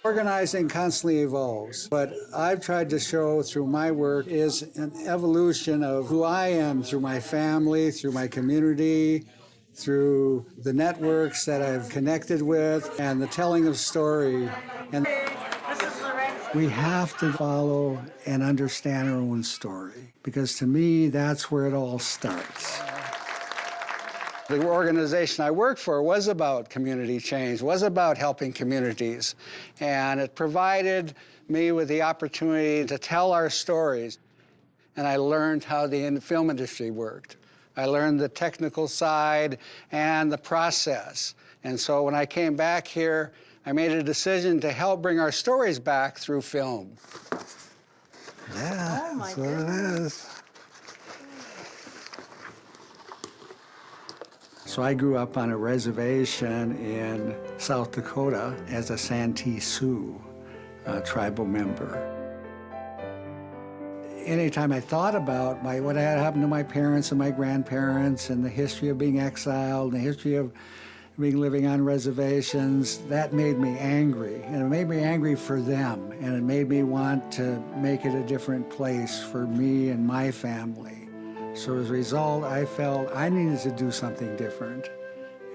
Organizing constantly evolves. What I've tried to show through my work is an evolution of who I am through my family, through my community, through the networks that I've connected with, and the telling of story. And we have to follow and understand our own story, because to me, that's where it all starts. The organization I worked for was about community change, was about helping communities, and it provided me with the opportunity to tell our stories. And I learned how the film industry worked. I learned the technical side and the process. And so when I came back here, I made a decision to help bring our stories back through film. Yeah, that's what it is. So I grew up on a reservation in South Dakota as a Santee Sioux tribal member. Anytime I thought about what had happened to my parents and my grandparents and the history of being exiled, and the history of living on reservations, that made me angry. And it made me angry for them, and it made me want to make it a different place for me and my family. So as a result, I felt I needed to do something different,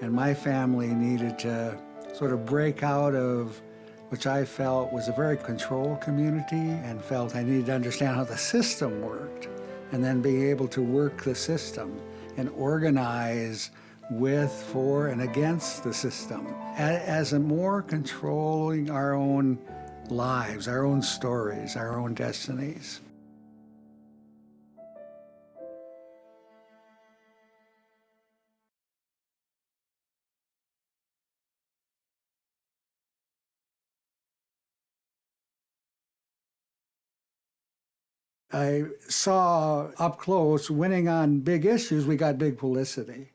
and my family needed to sort of break out of which I felt was a very controlled community, and felt I needed to understand how the system worked, and then be able to work the system and organize with, for, and against the system as a more controlling our own lives, our own stories, our own destinies. I saw up close, winning on big issues, we got big publicity.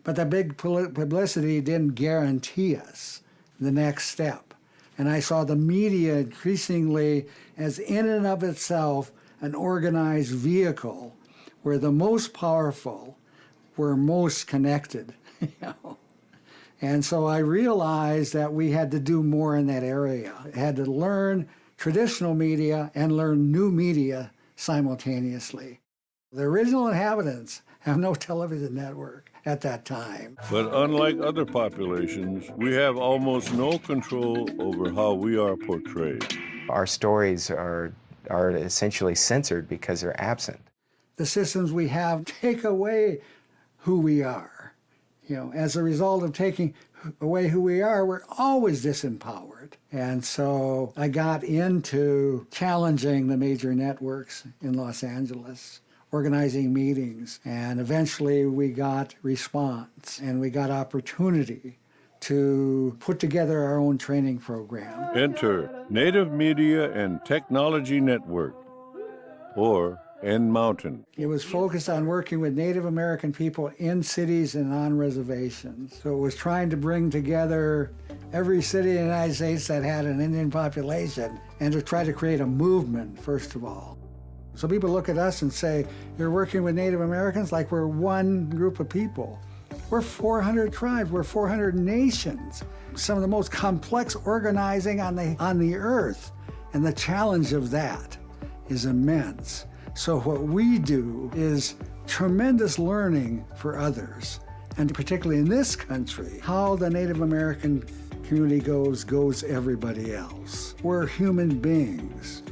But that big publicity didn't guarantee us the next step. And I saw the media increasingly as in and of itself an organized vehicle where the most powerful were most connected. You know? And so I realized that we had to do more in that area. I had to learn traditional media and learn new media simultaneously. The original inhabitants have no television network at that time. But unlike other populations, we have almost no control over how we are portrayed. Our stories are essentially censored because they're absent. The systems we have take away who we are. You know, as a result of taking away who we are, we're always disempowered. And so I got into challenging the major networks in Los Angeles, organizing meetings, and eventually we got response and we got opportunity to put together our own training program. Enter Native Media and Technology Network, or N-Mountain. It was focused on working with Native American people in cities and on reservations. So it was trying to bring together every city in the United States that had an Indian population and to try to create a movement, first of all. So people look at us and say, you're working with Native Americans like we're one group of people. We're 400 tribes, we're 400 nations, some of the most complex organizing on the earth. And the challenge of that is immense. So what we do is tremendous learning for others, and particularly in this country, how the Native American community goes everybody else. We're human beings.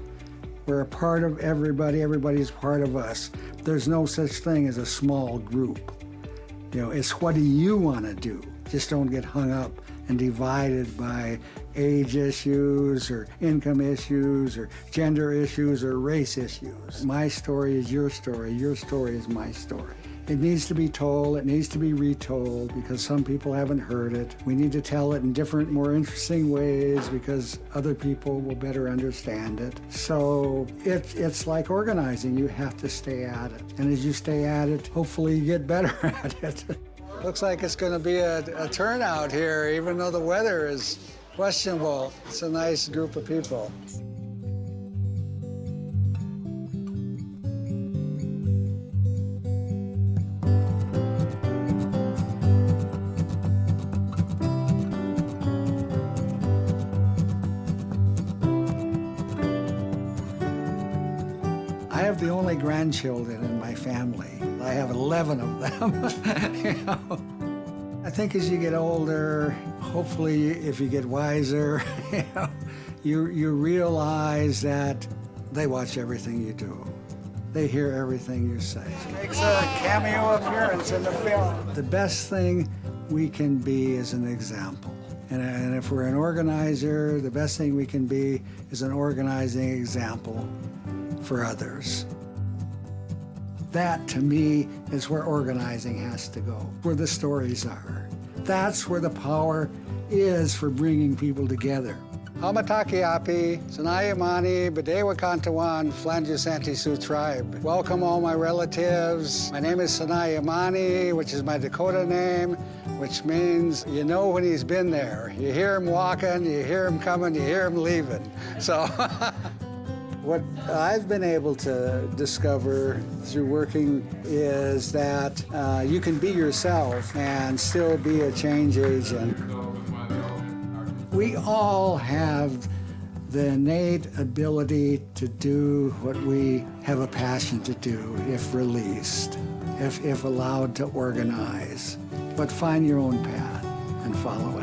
We're a part of everybody, everybody's part of us. There's no such thing as a small group. You know, it's what do you want to do? Just don't get hung up and divided by age issues or income issues or gender issues or race issues. My story is your story is my story. It needs to be told, it needs to be retold because some people haven't heard it. We need to tell it in different, more interesting ways because other people will better understand it. So it's like organizing, you have to stay at it. And as you stay at it, hopefully you get better at it. Looks like it's going to be a turnout here, even though the weather is questionable. It's a nice group of people. I have the only grandchildren in my family. I have 11 of them. You know? I think as you get older, hopefully if you get wiser, you realize that they watch everything you do. They hear everything you say. Makes a cameo appearance in the film. The best thing we can be is an example. And if we're an organizer, the best thing we can be is an organizing example for others. That, to me, is where organizing has to go, where the stories are. That's where the power is for bringing people together. Hamatakiapi, Sanayamani, Badewakantawan, Flandusanti Sioux tribe. Welcome all my relatives. My name is Sanayamani, which is my Dakota name, which means you know when he's been there. You hear him walking, you hear him coming, you hear him leaving. So what I've been able to discover through working is that you can be yourself and still be a change agent. We all have the innate ability to do what we have a passion to do if released, if allowed to organize. But find your own path and follow it.